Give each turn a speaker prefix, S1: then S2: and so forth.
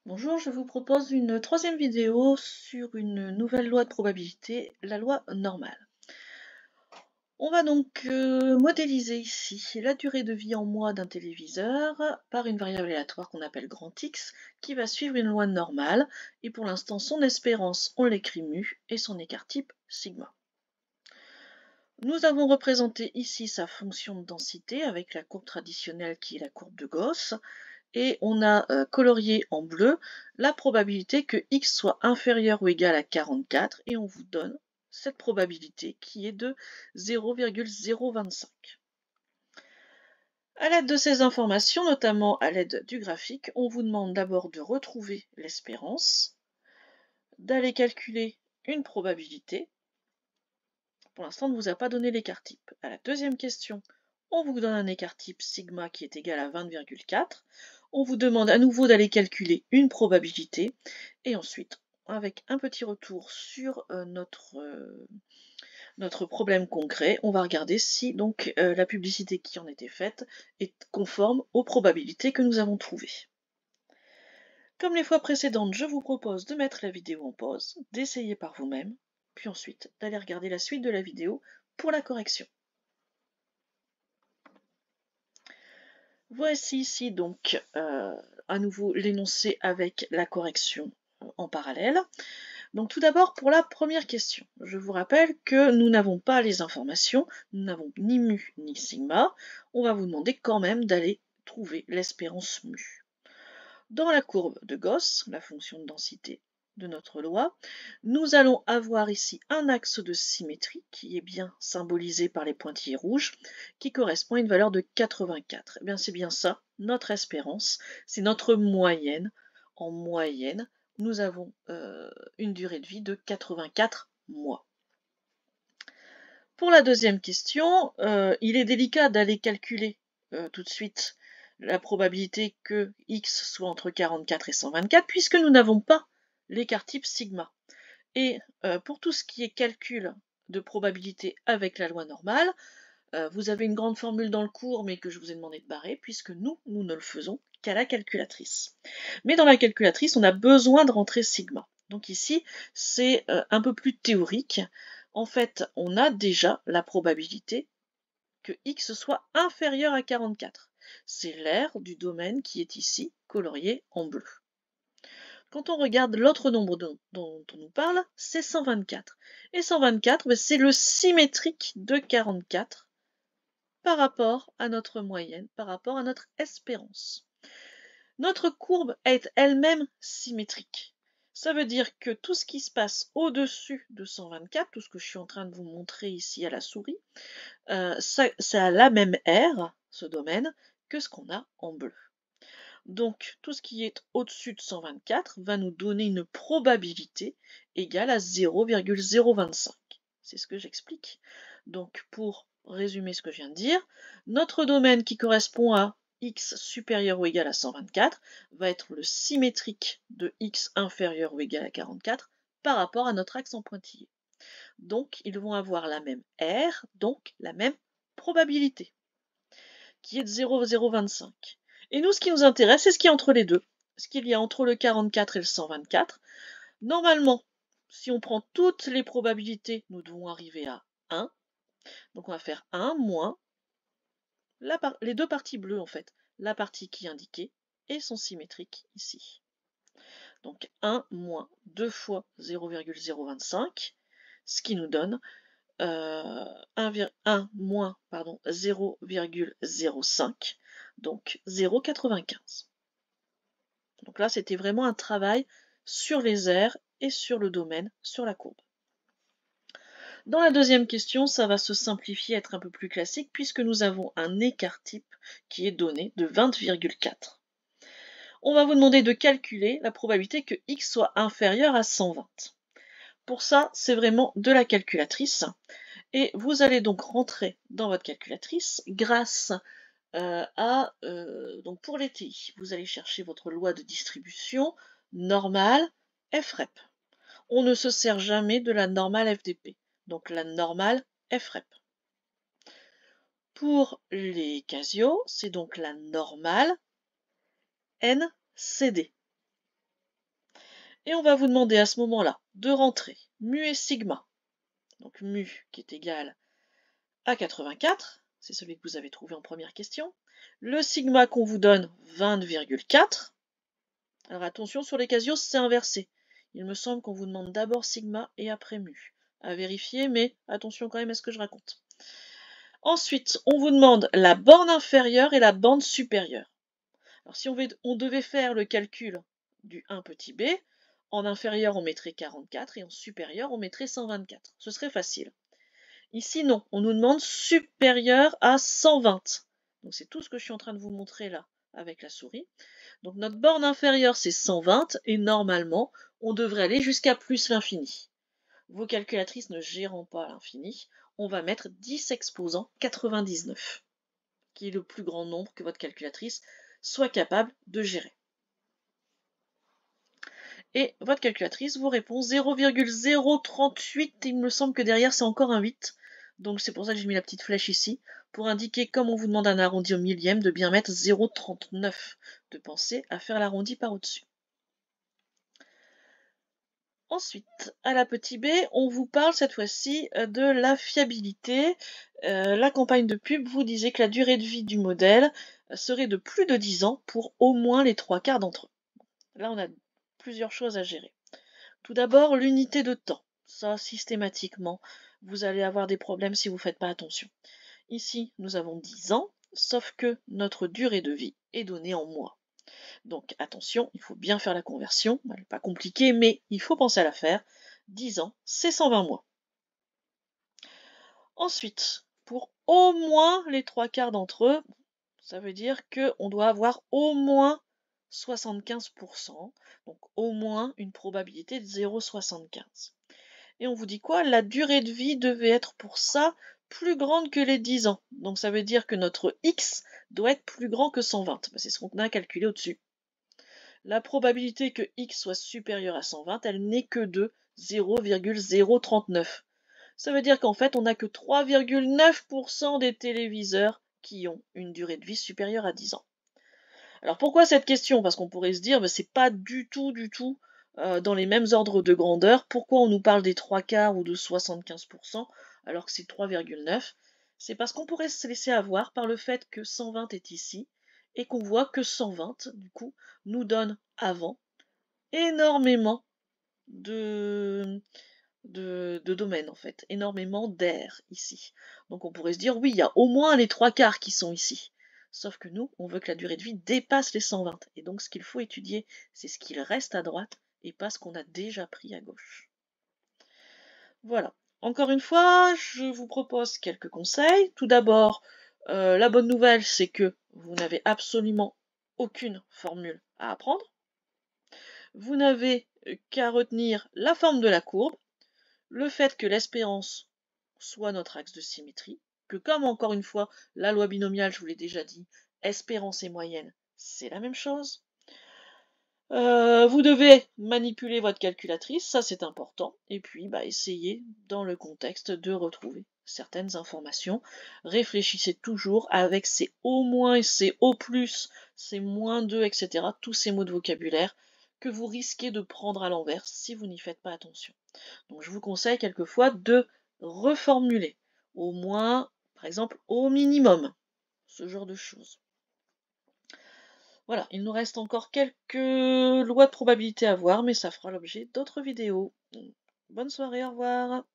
S1: Bonjour, je vous propose une troisième vidéo sur une nouvelle loi de probabilité, la loi normale. On va donc modéliser ici la durée de vie en mois d'un téléviseur par une variable aléatoire qu'on appelle grand X qui va suivre une loi normale et pour l'instant son espérance on l'écrit mu et son écart type sigma. Nous avons représenté ici sa fonction de densité avec la courbe traditionnelle qui est la courbe de Gauss et on a colorié en bleu la probabilité que x soit inférieur ou égal à 44 et on vous donne cette probabilité qui est de 0,025. À l'aide de ces informations, notamment à l'aide du graphique, on vous demande d'abord de retrouver l'espérance, d'aller calculer une probabilité. Pour l'instant, on ne vous a pas donné l'écart type. À la deuxième question, on vous donne un écart type sigma qui est égal à 20,4. On vous demande à nouveau d'aller calculer une probabilité. Et ensuite, avec un petit retour sur notre problème concret, on va regarder si donc la publicité qui en était faite est conforme aux probabilités que nous avons trouvées. Comme les fois précédentes, je vous propose de mettre la vidéo en pause, d'essayer par vous-même, puis ensuite d'aller regarder la suite de la vidéo pour la correction. Voici ici donc à nouveau l'énoncé avec la correction en parallèle. Donc tout d'abord pour la première question, je vous rappelle que nous n'avons pas les informations, nous n'avons ni mu ni sigma, on va vous demander quand même d'aller trouver l'espérance mu. Dans la courbe de Gauss, la fonction de densité de notre loi, nous allons avoir ici un axe de symétrie qui est bien symbolisé par les pointillés rouges, qui correspond à une valeur de 84. Eh bien, c'est bien ça, notre espérance, c'est notre moyenne. En moyenne, nous avons une durée de vie de 84 mois. Pour la deuxième question, il est délicat d'aller calculer tout de suite la probabilité que x soit entre 44 et 124 puisque nous n'avons pas l'écart type sigma. Et pour tout ce qui est calcul de probabilité avec la loi normale, vous avez une grande formule dans le cours mais que je vous ai demandé de barrer puisque nous ne le faisons qu'à la calculatrice. Mais dans la calculatrice, on a besoin de rentrer sigma. Donc ici, c'est un peu plus théorique. En fait, on a déjà la probabilité que x soit inférieur à 44. C'est l'aire du domaine qui est ici colorié en bleu. Quand on regarde l'autre nombre dont on nous parle, c'est 124. Et 124, c'est le symétrique de 44 par rapport à notre moyenne, par rapport à notre espérance. Notre courbe est elle-même symétrique. Ça veut dire que tout ce qui se passe au-dessus de 124, tout ce que je suis en train de vous montrer ici à la souris, ça a la même aire, ce domaine, que ce qu'on a en bleu. Donc tout ce qui est au-dessus de 124 va nous donner une probabilité égale à 0,025. C'est ce que j'explique. Donc pour résumer ce que je viens de dire, notre domaine qui correspond à x supérieur ou égal à 124 va être le symétrique de x inférieur ou égal à 44 par rapport à notre axe en pointillé. Donc ils vont avoir la même R, donc la même probabilité, qui est de 0,025. Et nous, ce qui nous intéresse, c'est ce qu'il y a entre les deux. Ce qu'il y a entre le 44 et le 124. Normalement, si on prend toutes les probabilités, nous devons arriver à 1. Donc on va faire 1 moins les deux parties bleues en fait. La partie qui est indiquée et son symétrique ici. Donc 1 moins 2 fois 0,025, ce qui nous donne 1 moins 0,05, donc 0,95. Donc là, c'était vraiment un travail sur les aires et sur le domaine, sur la courbe. Dans la deuxième question, ça va se simplifier, être un peu plus classique, puisque nous avons un écart type qui est donné de 20,4. On va vous demander de calculer la probabilité que x soit inférieur à 120. Pour ça, c'est vraiment de la calculatrice. Et vous allez donc rentrer dans votre calculatrice grâce donc pour les TI, vous allez chercher votre loi de distribution normale FREP. On ne se sert jamais de la normale FDP, donc la normale FREP. Pour les Casio, c'est donc la normale NCD. Et on va vous demander à ce moment-là de rentrer mu et sigma. Donc mu qui est égal à 84, c'est celui que vous avez trouvé en première question. Le sigma qu'on vous donne, 20,4. Alors attention, sur les Casios, c'est inversé. Il me semble qu'on vous demande d'abord sigma et après mu. À vérifier, mais attention quand même à ce que je raconte. Ensuite, on vous demande la borne inférieure et la borne supérieure. Alors si on devait faire le calcul du 1 petit b, en inférieur on mettrait 44 et en supérieur on mettrait 124. Ce serait facile. Ici non, on nous demande supérieur à 120. Donc c'est tout ce que je suis en train de vous montrer là avec la souris. Donc notre borne inférieure c'est 120 et normalement on devrait aller jusqu'à plus l'infini. Vos calculatrices ne gérant pas l'infini, on va mettre 10 exposants 99, qui est le plus grand nombre que votre calculatrice soit capable de gérer. Et votre calculatrice vous répond 0,038, il me semble que derrière c'est encore un 8. Donc c'est pour ça que j'ai mis la petite flèche ici, pour indiquer, comme on vous demande un arrondi au millième, de bien mettre 0,39, de penser à faire l'arrondi par au-dessus. Ensuite, à la petite b, on vous parle cette fois-ci de la fiabilité. La campagne de pub vous disait que la durée de vie du modèle serait de plus de 10 ans pour au moins les 3/4 d'entre eux. Là, on a plusieurs choses à gérer. Tout d'abord, l'unité de temps. Ça, systématiquement, vous allez avoir des problèmes si vous ne faites pas attention. Ici, nous avons 10 ans, sauf que notre durée de vie est donnée en mois. Donc attention, il faut bien faire la conversion. Elle n'est pas compliquée, mais il faut penser à la faire. 10 ans, c'est 120 mois. Ensuite, pour au moins les 3/4 d'entre eux, ça veut dire qu'on doit avoir au moins 75%, donc au moins une probabilité de 0,75. Et on vous dit quoi? La durée de vie devait être pour ça plus grande que les 10 ans. Donc ça veut dire que notre X doit être plus grand que 120. C'est ce qu'on a calculé au-dessus. La probabilité que X soit supérieur à 120, elle n'est que de 0,039. Ça veut dire qu'en fait, on n'a que 3,9% des téléviseurs qui ont une durée de vie supérieure à 10 ans. Alors pourquoi cette question? Parce qu'on pourrait se dire, c'est pas du tout dans les mêmes ordres de grandeur. Pourquoi on nous parle des 3/4 ou de 75% alors que c'est 3,9? C'est parce qu'on pourrait se laisser avoir par le fait que 120 est ici et qu'on voit que 120, du coup, nous donne avant énormément de domaines en fait, énormément d'air ici. Donc on pourrait se dire, oui, il y a au moins les 3/4 qui sont ici. Sauf que nous, on veut que la durée de vie dépasse les 120. Et donc ce qu'il faut étudier, c'est ce qu'il reste à droite et pas ce qu'on a déjà pris à gauche. Voilà. Encore une fois, je vous propose quelques conseils. Tout d'abord, la bonne nouvelle, c'est que vous n'avez absolument aucune formule à apprendre. Vous n'avez qu'à retenir la forme de la courbe, le fait que l'espérance soit notre axe de symétrie, que comme encore une fois, la loi binomiale, je vous l'ai déjà dit, espérance et moyenne, c'est la même chose. Vous devez manipuler votre calculatrice, ça c'est important, et puis essayez dans le contexte de retrouver certaines informations. Réfléchissez toujours avec ces au moins et ces au plus, ces moins 2, etc., tous ces mots de vocabulaire que vous risquez de prendre à l'envers si vous n'y faites pas attention. Donc je vous conseille quelquefois de reformuler, au moins, par exemple, au minimum, ce genre de choses. Voilà, il nous reste encore quelques lois de probabilité à voir, mais ça fera l'objet d'autres vidéos. Bonne soirée, au revoir.